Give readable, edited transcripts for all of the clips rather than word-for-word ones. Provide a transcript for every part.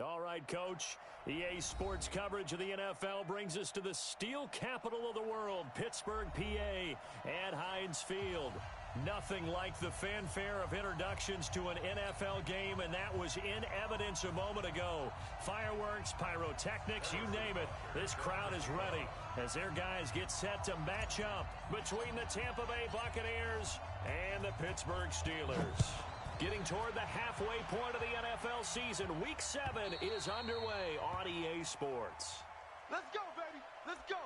All right, Coach. EA Sports coverage of the NFL brings us to the steel capital of the world, Pittsburgh, PA, at Heinz Field. Nothing like the fanfare of introductions to an NFL game, and that was in evidence a moment ago. Fireworks, pyrotechnics, you name it. This crowd is ready as their guys get set to match up between the Tampa Bay Buccaneers and the Pittsburgh Steelers. Getting toward the halfway point of the NFL season, Week 7 is underway on EA Sports. Let's go, baby. Let's go.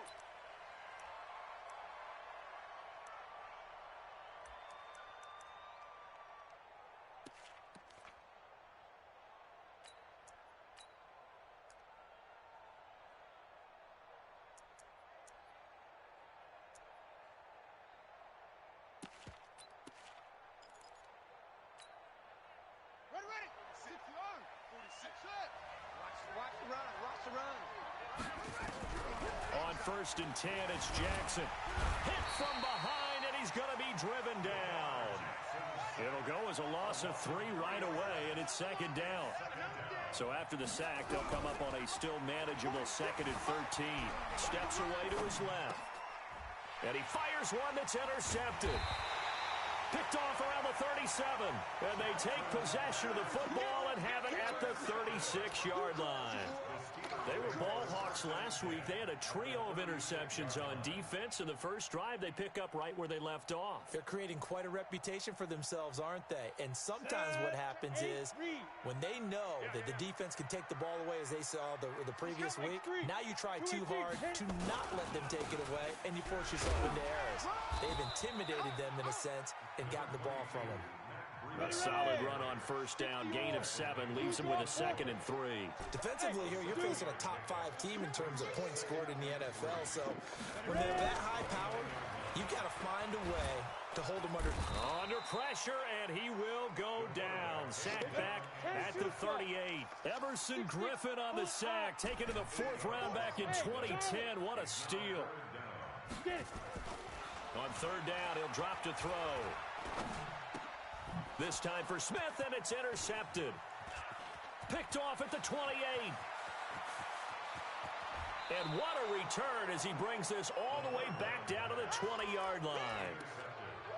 On 1st and 10, it's Jackson. Hit from behind, and he's going to be driven down. It'll go as a loss of 3 right away, and it's 2nd down. So after the sack, they'll come up on a still manageable 2nd and 13. Steps away to his left. And he fires one that's intercepted. Picked off around the 37. And they take possession of the football and have it at the 36-yard line. They were ball hawks last week. They had a trio of interceptions on defense. In the first drive, they pick up right where they left off. They're creating quite a reputation for themselves, aren't they? And sometimes what happens is when they know that the defense can take the ball away, as they saw the previous week, now you try too hard to not let them take it away, and you force yourself into errors. They've intimidated them in a sense and gotten the ball from them. A solid run on 1st down. Gain of 7 leaves them with a 2nd and 3. Defensively here, you're facing a top 5 team in terms of points scored in the NFL. So when they're that high powered, you've got to find a way to hold them under pressure, and he will go down. Sack back at the 38. Everson Griffin on the sack, taken to the 4th round back in 2010. What a steal. On 3rd down, he'll drop to throw. This time for Smith, and it's intercepted. Picked off at the 28. And what a return as he brings this all the way back down to the 20-yard line.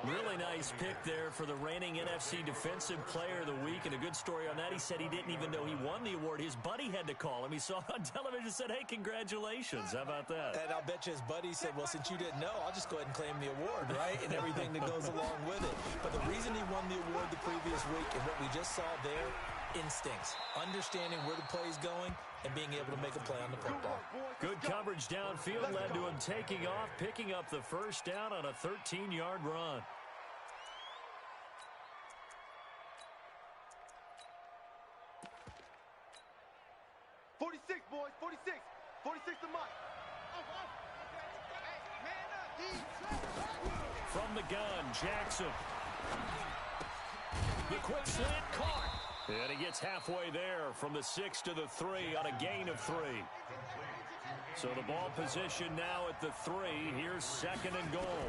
Really nice pick there for the reigning NFC Defensive Player of the Week. And a good story on that, he said he didn't even know he won the award. His buddy had to call him. He saw it on television and said, hey, congratulations. How about that? And I'll bet you his buddy said, well, since you didn't know, I'll just go ahead and claim the award, right? And everything that goes along with it. But the reason he won the award the previous week and what we just saw there, instincts, understanding where the play is going and being able to make a play on the football. Good coverage downfield led to him taking off, picking up the 1st down on a 13-yard run. Boys, 46. 46 to Mike. From the gun, Jackson. The quick slant caught. And he gets halfway there from the 6 to the 3 on a gain of 3. So the ball position now at the 3. Here's 2nd and goal.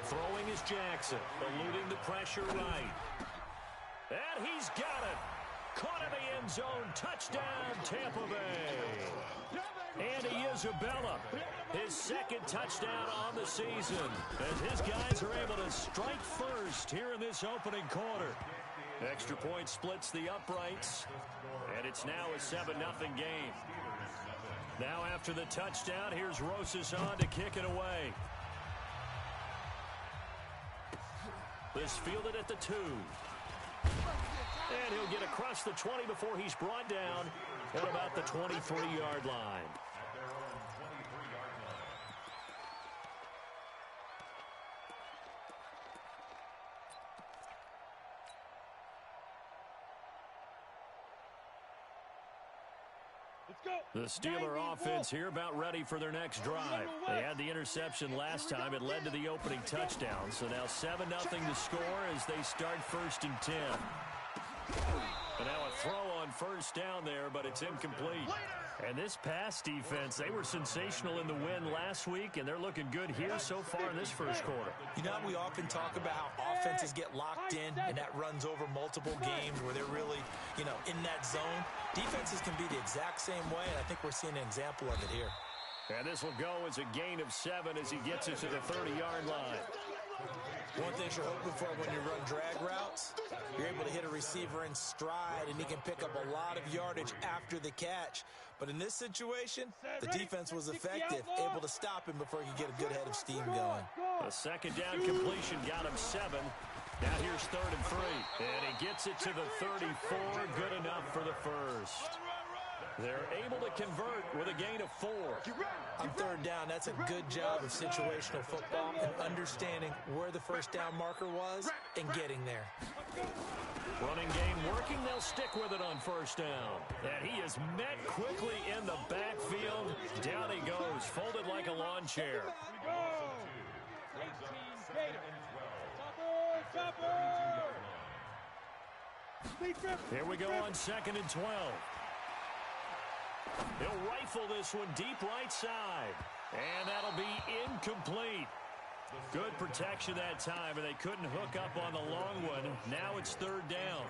Throwing is Jackson, eluding the pressure right. And he's got it. Caught in the end zone. Touchdown, Tampa Bay. Andy Isabella, his 2nd touchdown on the season, as his guys are able to strike first here in this opening quarter. Extra point splits the uprights, and it's now a 7-0 game. Now after the touchdown, here's Rosas on to kick it away. This fielded at the 2. And he'll get across the 20 before he's brought down at about the 23-yard line. The Steeler offense here about ready for their next drive. They had the interception last time. It led to the opening touchdown. So now 7-0 to score as they start 1st and 10. And now a throw on first down there, but it's incomplete. And this pass defense, they were sensational in the win last week, and they're looking good here so far in this first quarter. You know, we often talk about how offenses get locked in, and that runs over multiple games where they're really, in that zone. Defenses can be the exact same way, and I think we're seeing an example of it here. And this will go as a gain of 7 as he gets it to the 30-yard line. One thing you're hoping for when you run drag routes, you're able to hit a receiver in stride, and he can pick up a lot of yardage after the catch. But in this situation, the defense was effective, able to stop him before he could get a good head of steam going. A second down completion got him 7. Now here's 3rd and 3. And he gets it to the 34, good enough for the first. They're able to convert with a gain of 4. On 3rd down, that's a good job of situational football and understanding where the first down marker was and getting there. Running game working, they'll stick with it on first down. And he is met quickly in the backfield. Down he goes, folded like a lawn chair. Here we go on 2nd and 12. He'll rifle this one deep right side. And that'll be incomplete. Good protection that time, and they couldn't hook up on the long one. Now it's 3rd down.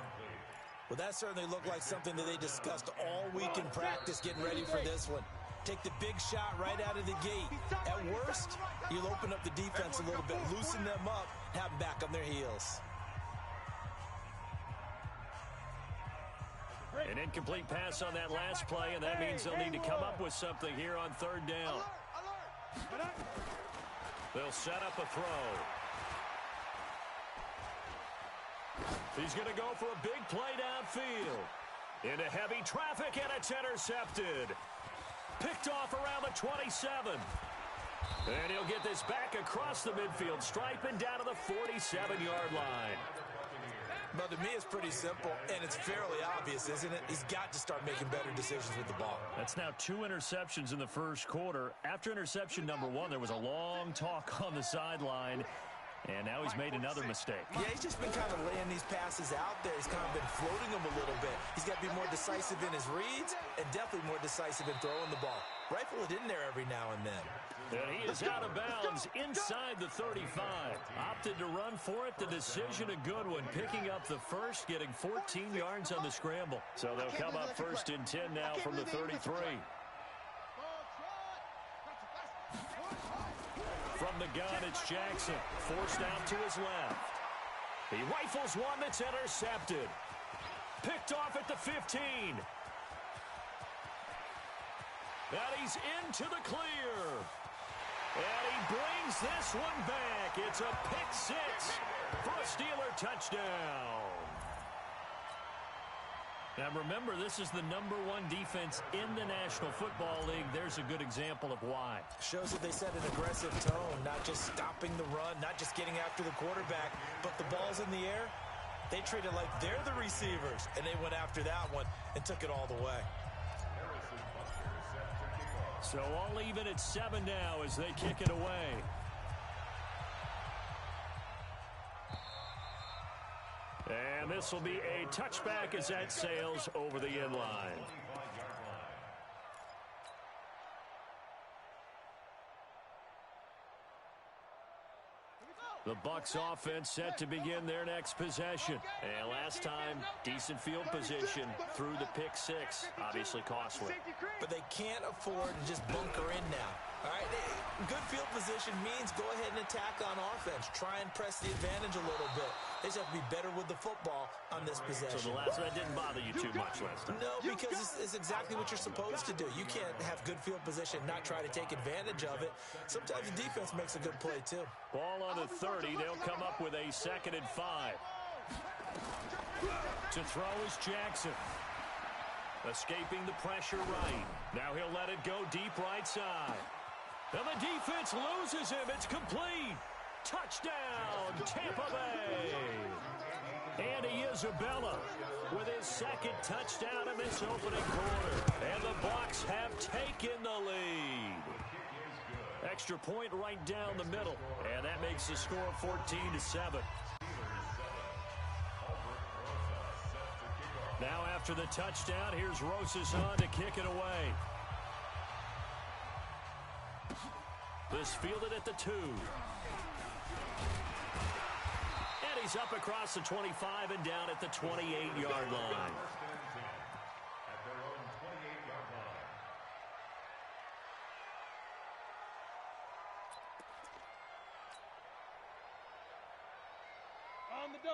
Well, that certainly looked like something that they discussed all week in practice getting ready for this one. Take the big shot right out of the gate. At worst, you'll open up the defense a little bit, loosen them up, have them back on their heels. An incomplete pass on that last play, and that means they'll need to come up with something here on 3rd down. They'll set up a throw. He's going to go for a big play downfield. Into heavy traffic, and it's intercepted. Picked off around the 27. And he'll get this back across the midfield stripe and down to the 47-yard line. Well, to me, it's pretty simple, and it's fairly obvious, isn't it? He's got to start making better decisions with the ball. That's now 2 interceptions in the first quarter. After interception number 1, there was a long talk on the sideline, and now he's made another mistake. Yeah, he's just been kind of laying these passes out there. He's kind of been floating them a little bit. He's got to be more decisive in his reads and definitely more decisive in throwing the ball. Rifle it in there every now and then. And he is out of bounds inside the 35. Opted to run for it. The decision a good one. Picking up the first, getting 14 yards on the scramble. So they'll come up 1st and 10 now from the 33. From the gun, it's Jackson. Forced out to his left. He rifles one that's intercepted. Picked off at the 15. And he's into the clear. And he brings this one back. It's a pick 6 for a Steeler touchdown. Now remember, this is the #1 defense in the National Football League. There's a good example of why. Shows that they set an aggressive tone, not just stopping the run, not just getting after the quarterback, but the ball's in the air. They treat it like they're the receivers, and they went after that one and took it all the way. So all even at 7 now as they kick it away. And this will be a touchback as that sails over the end line. The Bucs offense set to begin their next possession. And last time, decent field position through the pick 6. Obviously costly. But they can't afford to just bunker in now. All right, good field position means go ahead and attack on offense. Try and press the advantage a little bit. They just have to be better with the football on this possession. So that didn't bother you too much last time? No, because it's exactly what you're supposed to do. You can't have good field position, not try to take advantage of it. Sometimes the defense makes a good play, too. Ball on the 30. They'll come up with a 2nd and 5. To throw is Jackson. Escaping the pressure right. Now he'll let it go deep right side. And the defense loses him. It's complete. Touchdown, Tampa Bay. Andy Isabella with his 2nd touchdown in this opening quarter. And the Bucs have taken the lead. Extra point right down the middle. And that makes the score 14-7. Now after the touchdown, here's Rosas on to kick it away. This fielded at the 2. And he's up across the 25 and down at the 28-yard line.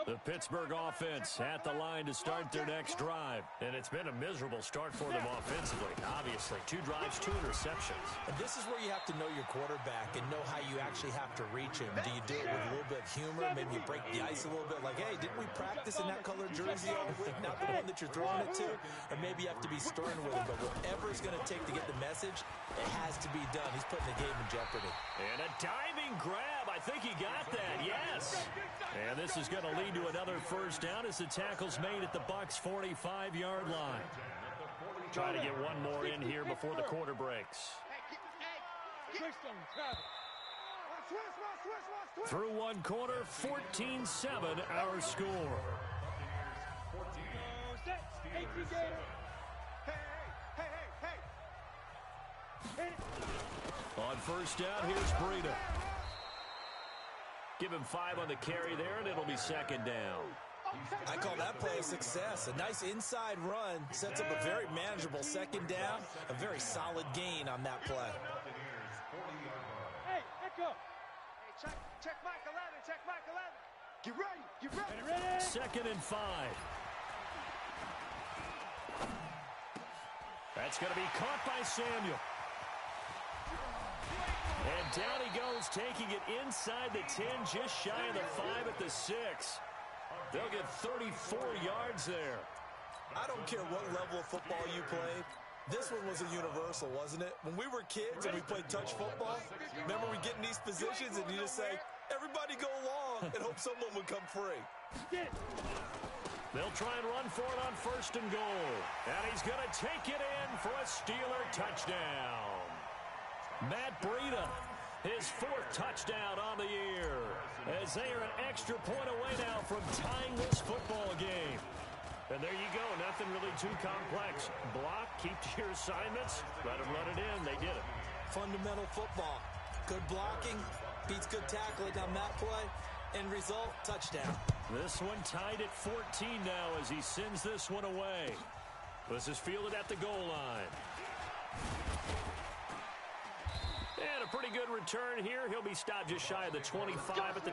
The Pittsburgh offense at the line to start their next drive. And it's been a miserable start for them offensively. Obviously, 2 drives, 2 interceptions. And this is where you have to know your quarterback and know how you actually have to reach him. Do you do it with a little bit of humor? Maybe you break the ice a little bit like, hey, didn't we practice in that color jersey all week? Not the one that you're throwing it to? Or maybe you have to be stern with him. But whatever it's going to take to get the message, it has to be done. He's putting the game in jeopardy. And a diving grab. I think he got that. Yes. And this is going to lead to another first down as the tackle's made at the Bucs' 45-yard line. Try to get one more in here before the quarter breaks. Through one quarter, 14-7 our score. On first down, here's Breida. Give him 5 on the carry there, and it'll be second down. I call that play a success. A nice inside run sets up a very manageable second down. A very solid gain on that play. Hey, back up. Hey, check Mike 11, check Mike 11. Get ready, get ready. Second and 5. That's going to be caught by Samuel. And down he goes, taking it inside the 10, just shy of the 5 at the 6. They'll get 34 yards there. I don't care what level of football you played. This one was a universal, wasn't it? When we were kids and we played touch football, remember we get in these positions and you just say, everybody go long, and hope someone would come free. They'll try and run for it on first and goal. And he's going to take it in for a Steeler touchdown. Matt Breida, his 4th touchdown on the year, as they are an extra point away now from tying this football game. And there you go, nothing really too complex. Block, keep to your assignments, let them run it in. They did it. Fundamental football. Good blocking, beats good tackling on that play. End result, touchdown. This one tied at 14 now as he sends this one away. This is fielded at the goal line. And a pretty good return here. He'll be stopped just shy of the 25 at the...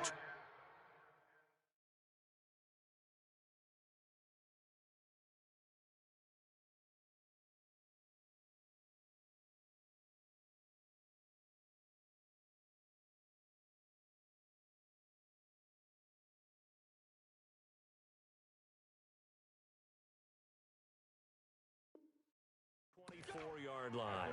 yard line.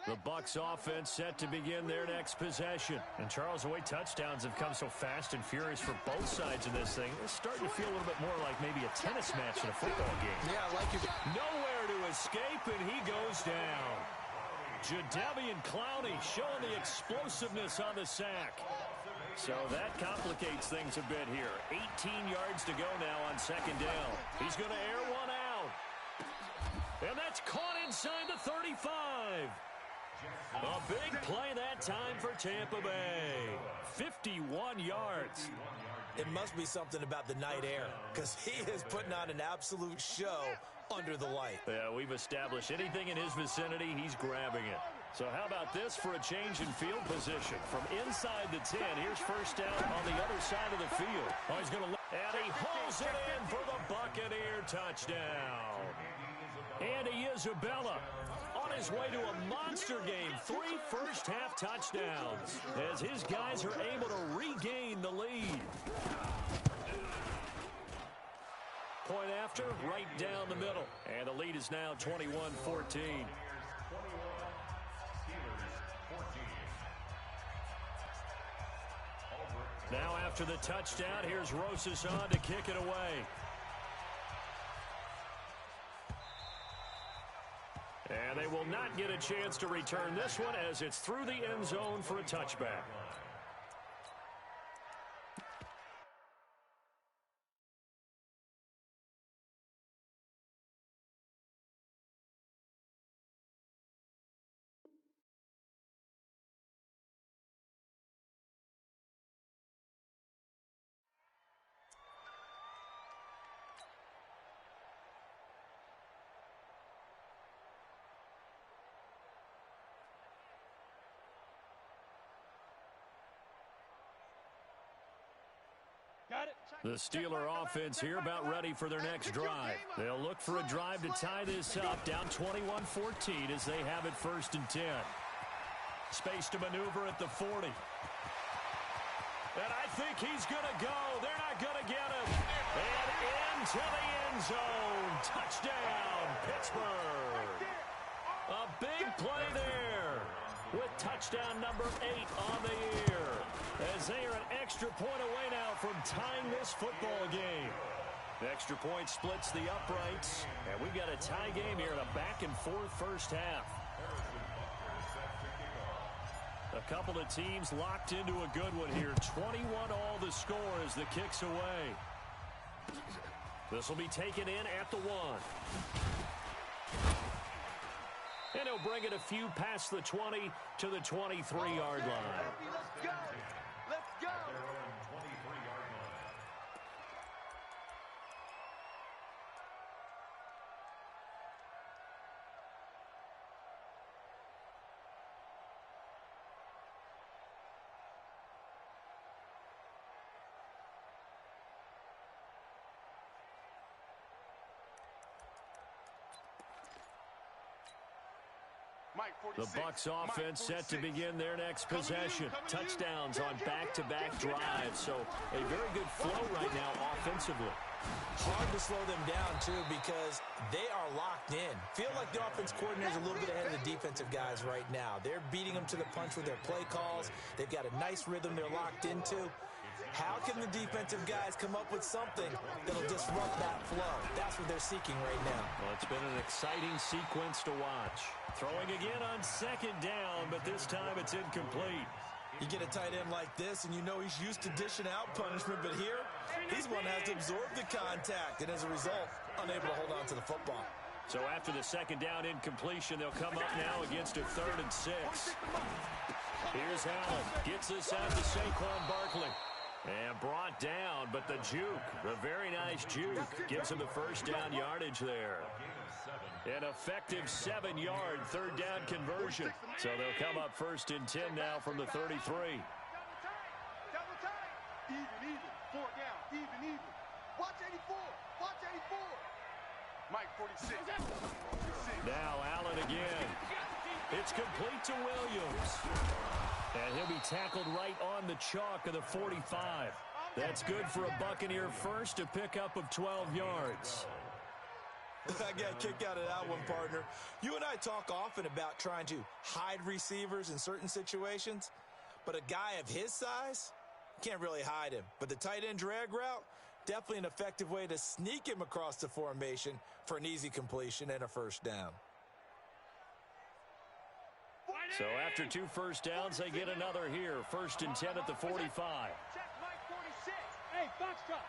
The Bucs offense set to begin their next possession. And Charles, the way touchdowns have come so fast and furious for both sides of this thing, it's starting to feel a little bit more like maybe a tennis match in a football game. Yeah, I like it. Nowhere to escape, and he goes down. Jadeveon Clowney showing the explosiveness on the sack. So that complicates things a bit here. 18 yards to go now on second down. He's going to air one out. And that's caught inside the 35. A big play that time for Tampa Bay. 51 yards. It must be something about the night air, because he is putting on an absolute show under the light. Yeah, we've established anything in his vicinity, he's grabbing it. So how about this for a change in field position? From inside the 10, here's first down on the other side of the field. Oh, he's going to... And he hauls it in for the Buccaneer touchdown. Andy Isabella on his way to a monster game. 3 first-half touchdowns as his guys are able to regain the lead. Point after, right down the middle. And the lead is now 21-14. Now after the touchdown, here's Rosas on to kick it away. And they will not get a chance to return this one as it's through the end zone for a touchback. The Steeler offense here about ready for their next drive. They'll look for a drive to tie this up, down 21-14 as they have it 1st and 10. Space to maneuver at the 40. And I think he's going to go. They're not going to get him. And into the end zone. Touchdown, Pittsburgh. A big play there with touchdown number 8 on the year, as they are an extra point away now from tying this football game. The extra point splits the uprights, and we've got a tie game here in a back-and-forth first half. A couple of teams locked into a good one here. 21 all the score as the kick's away. This will be taken in at the 1. And he'll bring it a few past the 20 to the 23-yard line. Let's go. Let's go. The Bucs offense set to begin their next possession. Touchdowns on back-to-back drives. So a very good flow right now offensively. Hard to slow them down, too, because they are locked in. Feel like the offense coordinator is a little bit ahead of the defensive guys right now. They're beating them to the punch with their play calls. They've got a nice rhythm they're locked into. How can the defensive guys come up with something that'll disrupt that flow? That's what they're seeking right now. Well, it's been an exciting sequence to watch. Throwing again on 2nd down, but this time it's incomplete. You get a tight end like this, and you know he's used to dishing out punishment, but here, he's one that has to absorb the contact, and as a result, unable to hold on to the football. So after the 2nd down incompletion, they'll come up now against a 3rd and 6. Here's Allen. Gets this out to Saquon Barkley. And brought down, but the juke, the very nice juke, gives him the 1st down yardage there. An effective 7-yard 3rd down conversion. So they'll come up 1st and 10 now from the 33. Double time. Even. 4 down. Even. Watch 84. Watch 84. Mike 46. Now Allen again. It's complete to Williams. And he'll be tackled right on the chalk of the 45. That's good for a Buccaneer first, a pickup of 12 yards. I got kicked out of that one, partner. You and I talk often about trying to hide receivers in certain situations, but a guy of his size can't really hide him. But the tight end drag route, definitely an effective way to sneak him across the formation for an easy completion and a 1st down. So after 2 first downs, they get another here. 1st and 10 at the 45. Check Mike 46. Hey, box drop.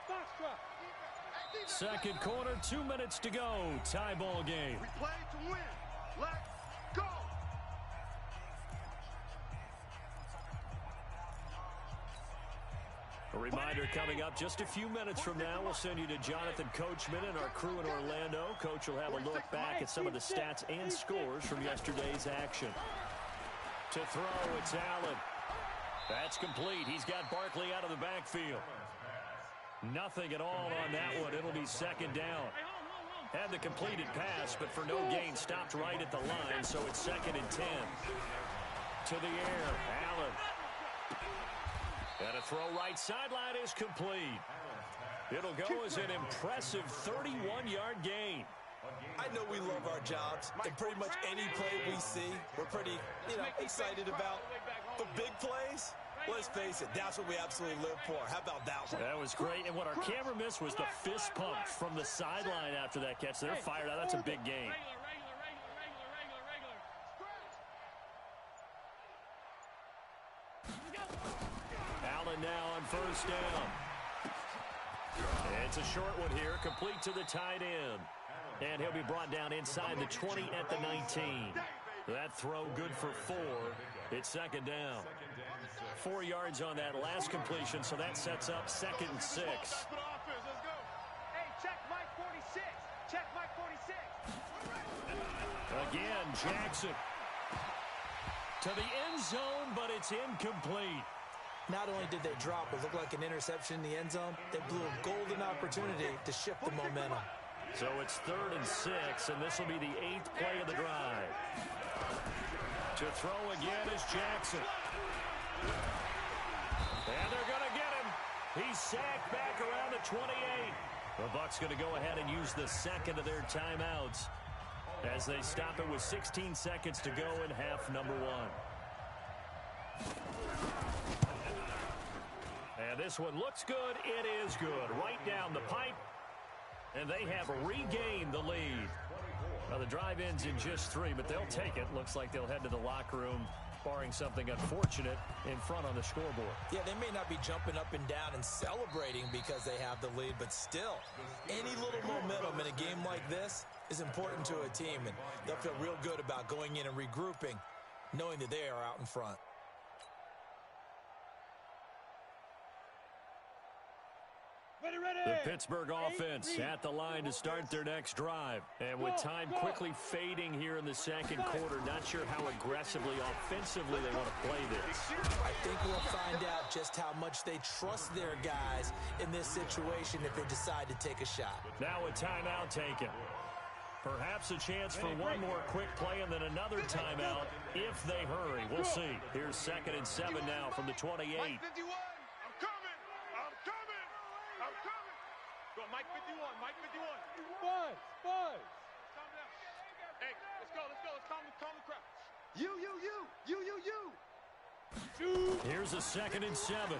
2nd quarter, 2 minutes to go. Tie ball game. We play to win. Let's go. A reminder coming up just a few minutes from now, we'll send you to Jonathan Coachman and our crew in Orlando. Coach will have a look back at some of the stats and scores from yesterday's action. To throw, it's Allen. That's complete. He's got Barkley out of the backfield. Nothing at all on that one. It'll be 2nd down. Had the completed pass, but for no gain, stopped right at the line, so it's 2nd and 10. To the air, Allen. And a throw right sideline is complete. It'll go as an impressive 31-yard gain. I know we love our jobs, and pretty much any play we see, we're pretty, excited about. But big plays, let's face it, that's what we absolutely live for. How about that one? That was great, and what our camera missed was the fist pump from the sideline after that catch. They're fired out. That's a big gain. Allen now on first down. It's a short one here, complete to the tight end. And he'll be brought down inside the 20 at the 19. That throw good for 4. It's second down. 4 yards on that last completion, so that sets up 2nd and 6. Hey, check Mike 46. Check Mike 46. Again, Jackson to the end zone, but it's incomplete. Not only did they drop what looked like an interception in the end zone, they blew a golden opportunity to shift the momentum. So it's 3rd and 6, and this will be the 8th play of the drive. To throw again is Jackson. And they're going to get him. He's sacked back around the 28. The Bucs going to go ahead and use the second of their timeouts as they stop it with 16 seconds to go in half number 1. And this one looks good. It is good. Right down the pipe. And they have regained the lead. Now, the drive ends in just 3, but they'll take it. Looks like they'll head to the locker room, barring something unfortunate in front on the scoreboard. Yeah, they may not be jumping up and down and celebrating because they have the lead, but still, any little momentum in a game like this is important to a team, and they'll feel real good about going in and regrouping, knowing that they are out in front. The Pittsburgh offense at the line to start their next drive. And with time quickly fading here in the second quarter, not sure how aggressively, offensively they want to play this. I think we'll find out just how much they trust their guys in this situation if they decide to take a shot. Now a timeout taken. Perhaps a chance for one more quick play and then another timeout if they hurry. We'll see. Here's 2nd and 7 now from the 28. Mike 51. Mike 51, Mike 51. Buzz. Calm down. Hey, let's go. Let's calm the crowd. You. Here's a 2nd and 7.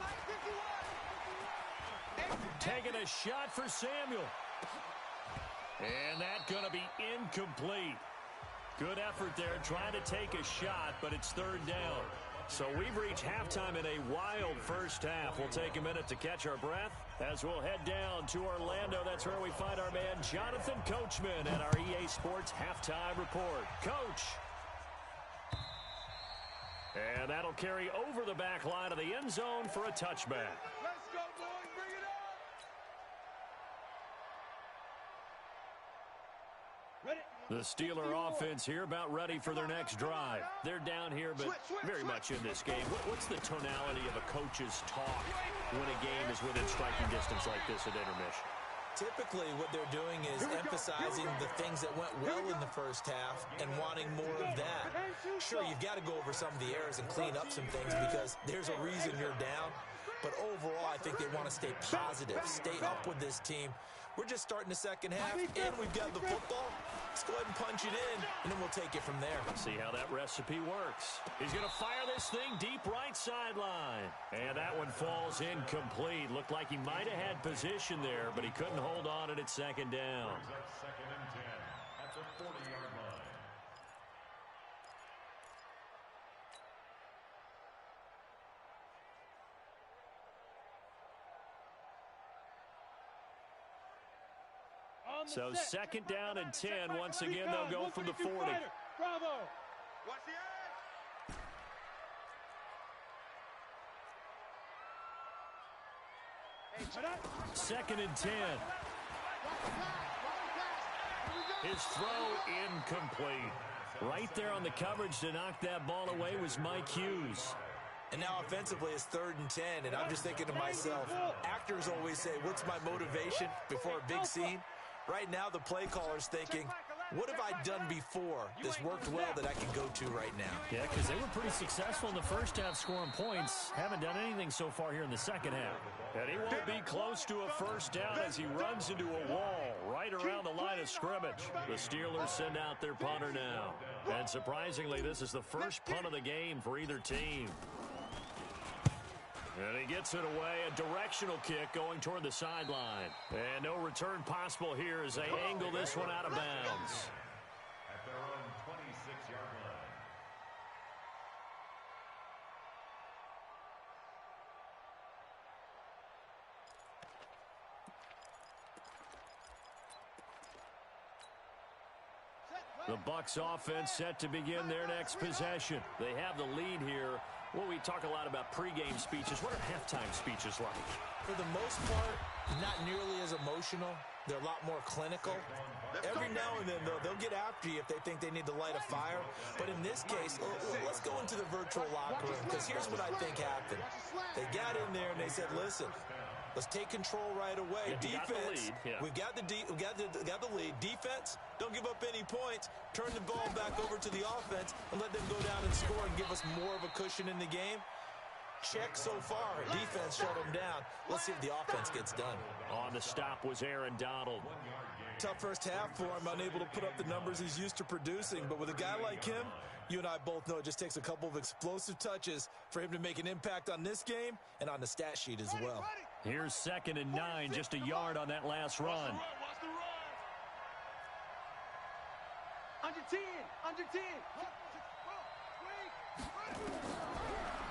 Taking a shot for Samuel. And that's going to be incomplete. Good effort there, trying to take a shot, but it's 3rd down. So we've reached halftime in a wild first half. We'll take a minute to catch our breath as we'll head down to Orlando. That's where we find our man Jonathan Coachman at our EA Sports Halftime Report. Coach. And that'll carry over the back line of the end zone for a touchback. Let's go, boys. Bring it up. Ready? The Steeler offense here about ready for their next drive. They're down here, but very much in this game. What's the tonality of a coach's talk when a game is within striking distance like this at intermission? Typically, what they're doing is emphasizing the things that went well in the first half and wanting more of that. Sure, you've got to go over some of the errors and clean up some things because there's a reason you're down. But overall, I think they want to stay positive, stay up with this team. We're just starting the second half, and we've got the football. Let's go ahead and punch it in, and then we'll take it from there. See how that recipe works. He's going to fire this thing deep right sideline. And that one falls incomplete. Looked like he might have had position there, but he couldn't hold on it at 2nd down. 2nd and 10 at the 40-yard line. So 2nd down and 10. Once again, they'll go from the 40. Bravo. Watch the edge. 2nd and 10. His throw incomplete. Right there on the coverage to knock that ball away was Mike Hughes. And now offensively it's 3rd and 10, and I'm just thinking to myself, actors always say, what's my motivation before a big scene? Right now the play caller's thinking, What have I done before this worked well that I can go to right now? Yeah, because they were pretty successful in the first half scoring points. Haven't done anything so far here in the second half. And he won't be close to a first down as he runs into a wall right around the line of scrimmage. The Steelers send out their punter now. And surprisingly, this is the first punt of the game for either team. And he gets it away, a directional kick going toward the sideline. And no return possible here as they angle this one out of bounds. At their own 26-yard line. The Bucs offense set to begin their next possession. They have the lead here. Well, we talk a lot about pregame speeches. What are halftime speeches like? For the most part, not nearly as emotional. They're a lot more clinical. Every now and then, though, they'll get after you if they think they need to light a fire. But in this case, let's go into the virtual locker room, because here's what I think happened. They got in there and they said, listen, let's take control right away. Defense, we've got the lead. Defense, don't give up any points. Turn the ball back over to the offense and let them go down and score and give us more of a cushion in the game. Check so far. Defense shut them down. Let's see if the offense gets done. On the stop was Aaron Donald. Tough first half for him, unable to put up the numbers he's used to producing. But with a guy like him, you and I both know it just takes a couple of explosive touches for him to make an impact on this game and on the stat sheet as well. Here's 2nd and 9, just a yard on that last run. Under 10, under 10.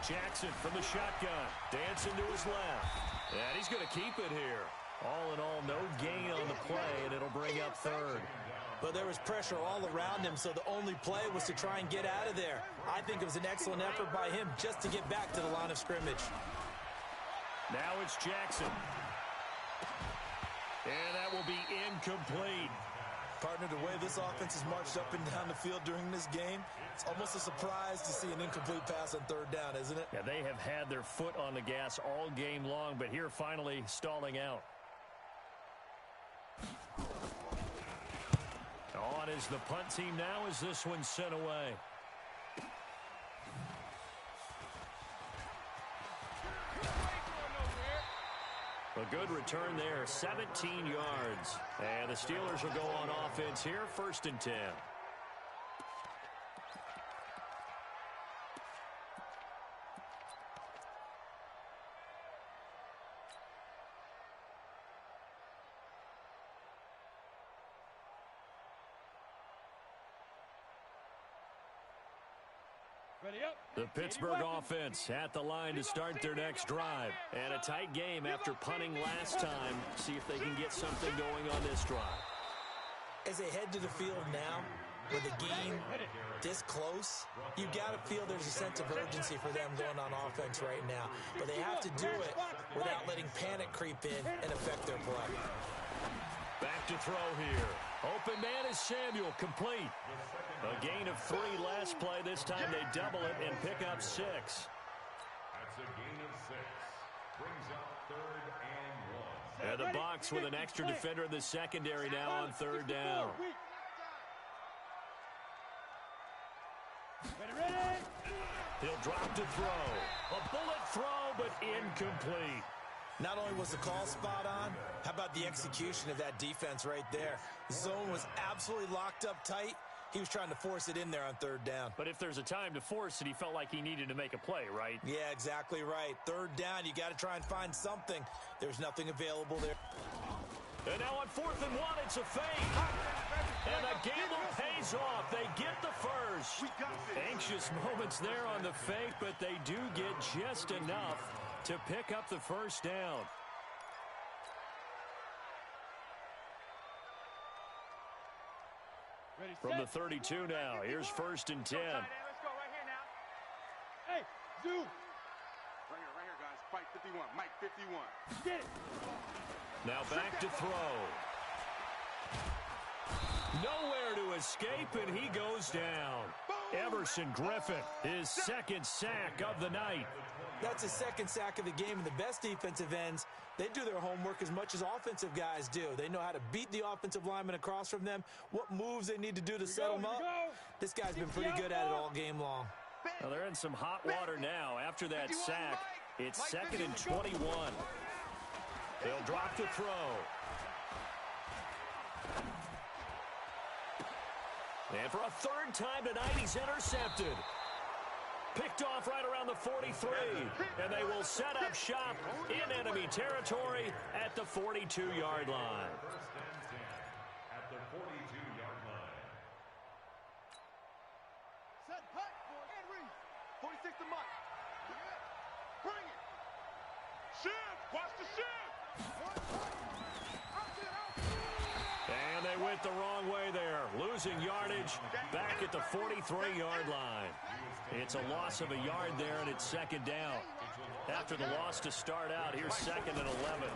Jackson from the shotgun, dancing to his left. And he's going to keep it here. All in all, no gain on the play, and it'll bring up 3rd. But there was pressure all around him, so the only play was to try and get out of there. I think it was an excellent effort by him just to get back to the line of scrimmage. Now it's Jackson. And that will be incomplete. Partner, the way this offense has marched up and down the field during this game, it's almost a surprise to see an incomplete pass on 3rd down, isn't it? Yeah, they have had their foot on the gas all game long, but here finally stalling out. On is the punt team now as this one's sent away. A good return there, 17 yards. And the Steelers will go on offense here, 1st and 10. The Pittsburgh offense at the line to start their next drive. And a tight game after punting last time. See if they can get something going on this drive. As they head to the field now, with the game this close, you got to feel there's a sense of urgency for them going on offense right now. But they have to do it without letting panic creep in and affect their play. Back to throw here. Open man is Samuel, complete. A gain of 3 last play. This time they double it and pick up 6. That's a gain of 6. Brings up 3rd and 1. And the Bucs with an extra defender in the secondary now on 3rd down. He'll drop to throw. A bullet throw, but incomplete. Not only was the call spot on, how about the execution of that defense right there? The zone was absolutely locked up tight. He was trying to force it in there on 3rd down. But if there's a time to force it, he felt like he needed to make a play, right? Yeah, exactly right. 3rd down, you got to try and find something. There's nothing available there. And now on 4th and 1, it's a fake. And the gamble pays off. They get the first. Anxious moments there on the fake, but they do get just enough to pick up the first down. From the 32 now, here's 1st and 10. Let's go right here now. Hey, Zoo. Right here, guys. Fight 51. Mike 51. Get it. Now back to throw. Nowhere to escape, and he goes down. Everson Griffin, his 2nd sack of the night. That's his second sack of the game, and the best defensive ends, they do their homework as much as offensive guys do. They know how to beat the offensive lineman across from them, what moves they need to do to set them up. This guy's been pretty good at it all game long. Well, they're in some hot water now. After that sack, it's 2nd and 21. They'll drop to throw. And for a third time tonight, he's intercepted. Picked off right around the 43. And they will set up shop in enemy territory at the 42-yard line. At the 42-yard line. Set, hut, and Reese. 46 to Mike. Bring it. Shift. Watch the shift. And they went the wrong way there. Losing yardage back at the 43-yard line. It's a loss of a yard there, and it's 2nd down. After the loss to start out, here's 2nd and 11.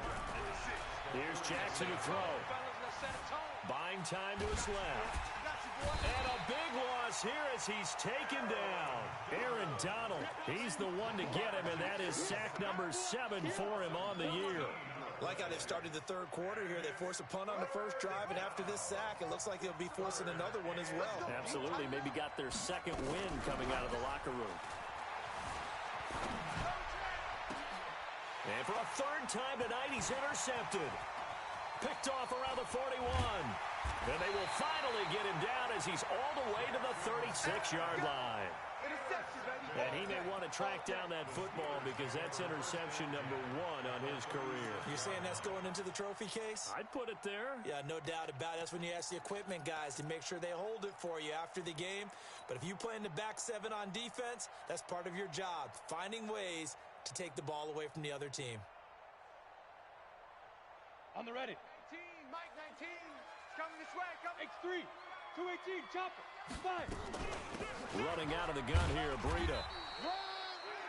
Here's Jackson to throw. Buying time to his left. And a big loss here as he's taken down. Aaron Donald, he's the one to get him, and that is sack number 7 for him on the year. Like how they've started the third quarter here. They force a punt on the first drive, and after this sack, it looks like they'll be forcing another one as well. Absolutely. Maybe got their second win coming out of the locker room. And for a third time tonight, he's intercepted. Picked off around the 41. And they will finally get him down as he's all the way to the 36-yard line. And he may want to track down that football because that's interception number 1 on his career. You're saying that's going into the trophy case? I'd put it there. Yeah, no doubt about it. That's when you ask the equipment guys to make sure they hold it for you after the game. But if you play in the back 7 on defense, that's part of your job, finding ways to take the ball away from the other team. On the ready. 19, Mike 19. Coming this way. Coming. X3. 218. Chopper. 5. Running out of the gun here, Breida.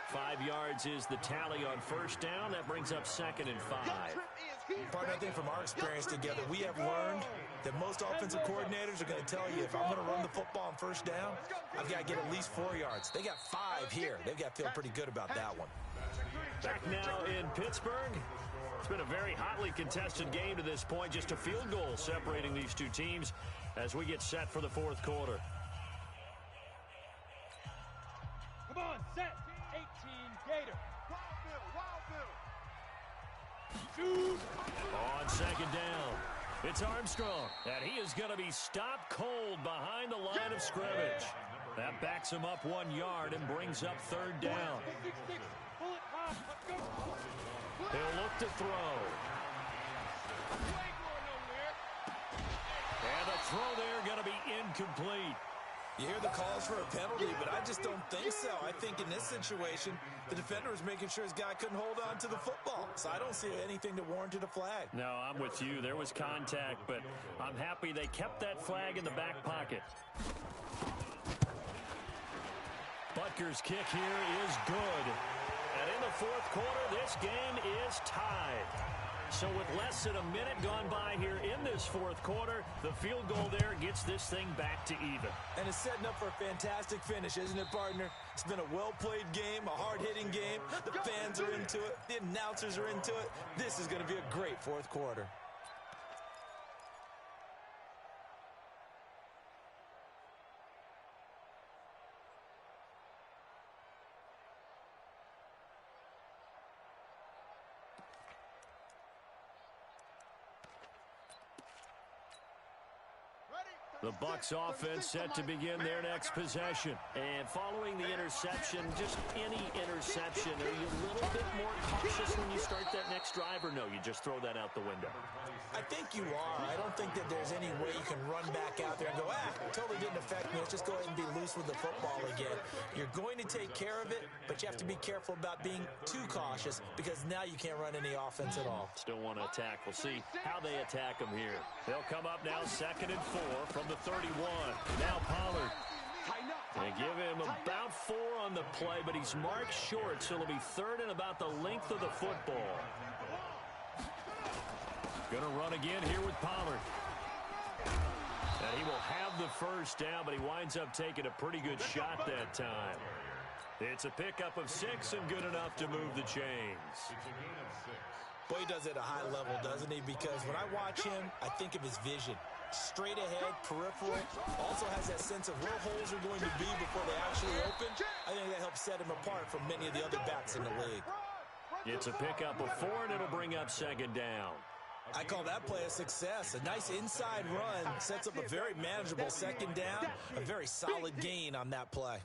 5 yards is the tally on first down. That brings up 2nd and 5. Partner, I think from our experience together, we have learned that most offensive coordinators are going to tell you, if I'm going to run the football on first down, I've got to get at least 4 yards. They got 5 here. They've got to feel pretty good about that one. Back now in Pittsburgh. It's been a very hotly contested game to this point. Just a field goal separating these two teams as we get set for the fourth quarter. Come on, set. 18, Gator. Shoot. On second down, it's Armstrong, and he is going to be stopped cold behind the line of scrimmage. That backs him up 1 yard and brings up third down. 6-6. Pull it high. Let's go. He'll look to throw. And the throw there going to be incomplete. You hear the calls for a penalty, but I just don't think so. I think in this situation, the defender was making sure his guy couldn't hold on to the football. So I don't see anything that warranted a flag. No, I'm with you. There was contact, but I'm happy they kept that flag in the back pocket. Butker's kick here is good. And in the fourth quarter, this game is tied. So with less than a minute gone by here in this fourth quarter, the field goal there gets this thing back to even. And it's setting up for a fantastic finish, isn't it, partner? It's been a well-played game, a hard-hitting game. The fans are into it. The announcers are into it. This is going to be a great fourth quarter. The Bucs offense set to begin their next possession. And following the interception, just any interception, are you a little bit more cautious when you start that next drive, or no, you just throw that out the window? I think you are. I don't think that there's any way you can run back out there and go, totally didn't affect me. Let's just go ahead and be loose with the football again. You're going to take care of it, but you have to be careful about being too cautious because now you can't run any offense at all. Still want to attack. We'll see how they attack them here. They'll come up now 2nd and 4 from the 31. Now Pollard. They give him about 4 on the play, but he's marked short, so it'll be 3rd and about the length of the football. Going to run again here with Pollard. And he will have the first down, but he winds up taking a pretty good shot that time. It's a pickup of 6 and good enough to move the chains. It's a gain of 6. Boy, he does it at a high level, doesn't he? Because when I watch him, I think of his vision. Straight ahead, peripheral, also has that sense of where holes are going to be before they actually open. I think that helps set him apart from many of the other backs in the league. It's a pickup of 4, and it'll bring up second down. I call that play a success. A nice inside run sets up a very manageable second down, a very solid gain on that play.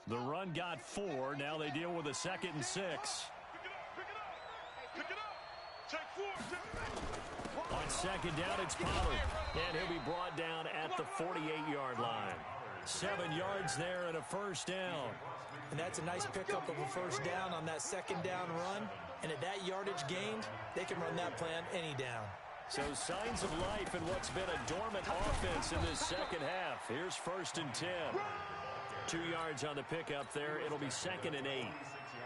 The run got 4. Now they deal with a 2nd and 6. Pick it up. Check 4. On second down, it's Pollard. And he'll be brought down at the 48-yard line. 7 yards there and a first down. And that's a nice pickup of a first down on that second down run. And at that yardage gained, they can run that play on any down. So signs of life in what's been a dormant offense in this second half. Here's 1st and 10. 2 yards on the pickup there. It'll be 2nd and 8.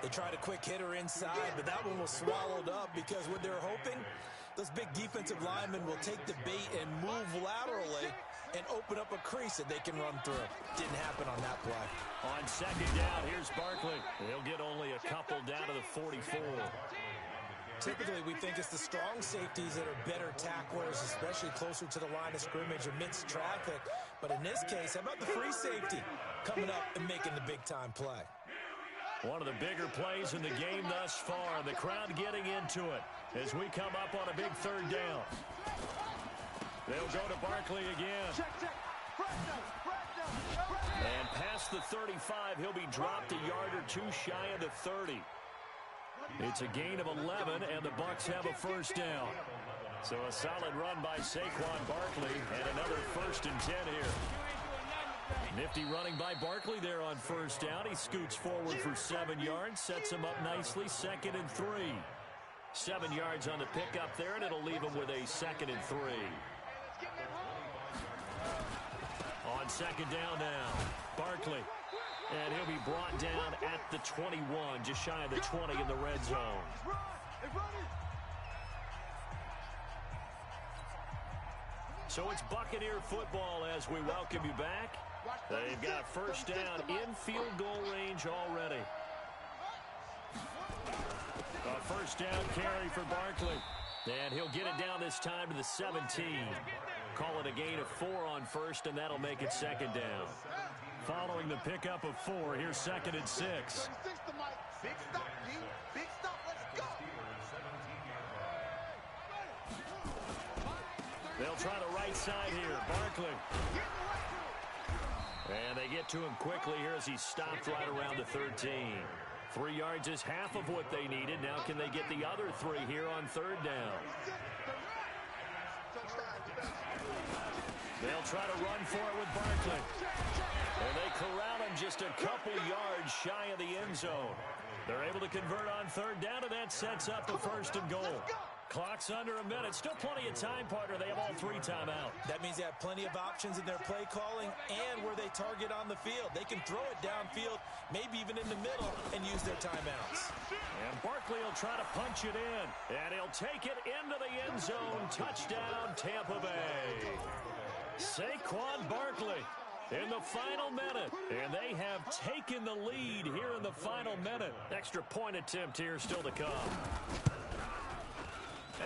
They tried a quick hitter inside, but that one was swallowed up because what they're hoping, those big defensive linemen will take the bait and move laterally and open up a crease that they can run through. Didn't happen on that play. On second down, here's Barkley. He'll get only a couple down to the 44. Typically, we think it's the strong safeties that are better tacklers, especially closer to the line of scrimmage amidst traffic. But in this case, how about the free safety coming up and making the big-time play? One of the bigger plays in the game thus far. The crowd getting into it as we come up on a big 3rd down. They'll go to Barkley again. And past the 35, he'll be dropped a yard or 2 shy of the 30. It's a gain of 11, and the Bucs have a first down. So a solid run by Saquon Barkley, and another 1st and 10 here. Nifty running by Barkley there on first down. He scoots forward for 7 yards, sets him up nicely, 2nd and 3. 7 yards on the pickup there, and it'll leave him with a 2nd and 3. On second down now, Barkley. And he'll be brought down at the 21, just shy of the 20 in the red zone. So it's Buccaneer football as we welcome you back. They've got first down in field goal range already. A first down carry for Barkley. And he'll get it down this time to the 17. Call it a gain of 4 on first, and that'll make it second down. Following the pickup of 4, here's 2nd and 6. Big stop, D. Big stop. Let's go. They'll try the right side here. Barkley. And they get to him quickly here as he stopped right around the 13. 3 yards is half of what they needed. Now can they get the other 3 here on 3rd down? They'll try to run for it with Barkley. And they corral him just a couple yards shy of the end zone. They're able to convert on 3rd down, and that sets up a 1st and goal. Clock's under a minute. Still plenty of time, partner. They have all 3 timeouts. That means they have plenty of options in their play calling and where they target on the field. They can throw it downfield, maybe even in the middle, and use their timeouts. And Barkley will try to punch it in. And he'll take it into the end zone. Touchdown, Tampa Bay. Saquon Barkley in the final minute. And they have taken the lead here in the final minute. Extra point attempt here still to come.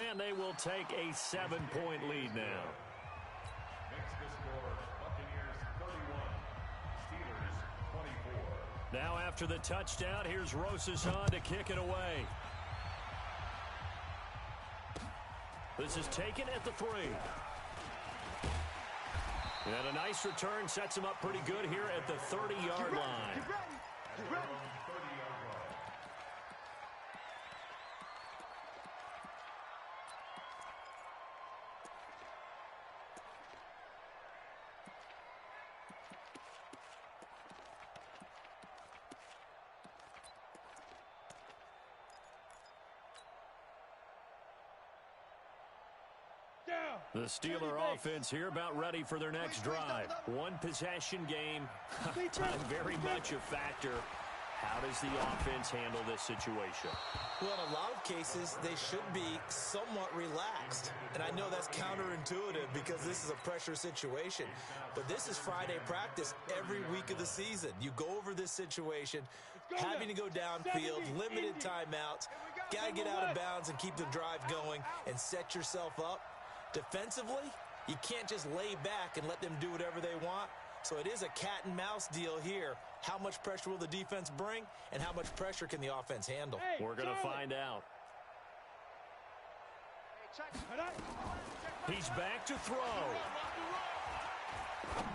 And they will take a 7-point lead now. Makes the score Buccaneers 31, Steelers 24. Now after the touchdown, here's Rosas to kick it away. This is taken at the 3. And a nice return sets him up pretty good here at the 30-yard line. Get ready. The Steeler offense here about ready for their next drive. One possession game. Time very much a factor. How does the offense handle this situation? Well, in a lot of cases, they should be somewhat relaxed. And I know that's counterintuitive because this is a pressure situation. But this is Friday practice every week of the season. You go over this situation, having to go downfield, limited timeouts, got to get out of bounds and keep the drive going and set yourself up. Defensively, you can't just lay back and let them do whatever they want. So it is a cat and mouse deal here. How much pressure will the defense bring, and how much pressure can the offense handle? We're going to find out. He's back to throw.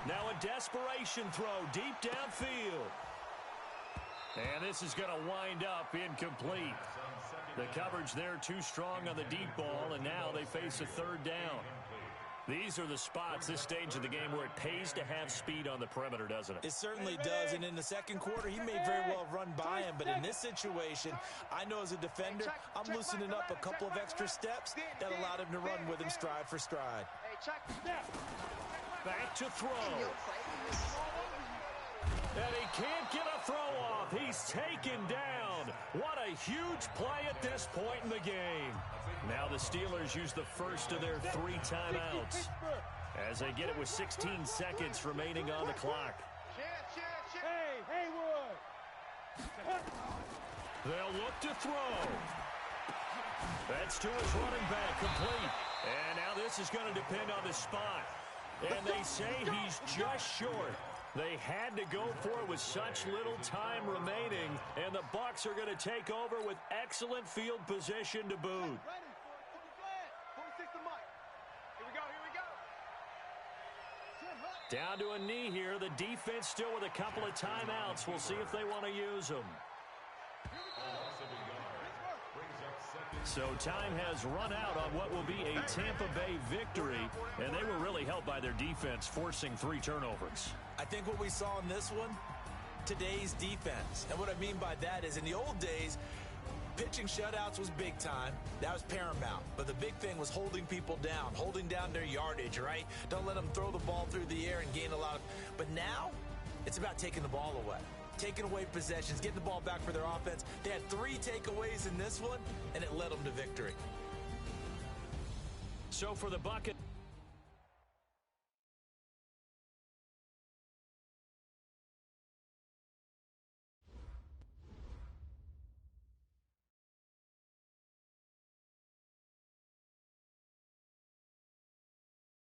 Now a desperation throw deep downfield. And this is going to wind up incomplete. The coverage there too strong on the deep ball, and now they face a third down. These are the spots, this stage of the game, where it pays to have speed on the perimeter, doesn't it? It certainly does, and in the second quarter, he may very well have run by him, but in this situation, I know as a defender, I'm loosening up a couple of extra steps that allowed him to run with him stride for stride. Back to throw. And he can't get a throw off. He's taken down. What a huge play at this point in the game. Now the Steelers use the first of their 3 timeouts as they get it with 16 seconds remaining on the clock. Hey, Haywood. They'll look to throw. That's to his running back, complete. And now this is going to depend on the spot. And they say he's just short. They had to go for it with such little time remaining, and the Bucs are going to take over with excellent field position to boot. Down to a knee here. The defense still with a couple of timeouts. We'll see if they want to use them. So time has run out on what will be a Tampa Bay victory, and they were really helped by their defense, forcing 3 turnovers. I think what we saw in this one, today's defense. And what I mean by that is in the old days, pitching shutouts was big time. That was paramount. But the big thing was holding people down, holding down their yardage, right? Don't let them throw the ball through the air and gain a lot of... But now, it's about taking the ball away. Taking away possessions, getting the ball back for their offense. They had 3 takeaways in this one, and it led them to victory. So for the Buccaneers,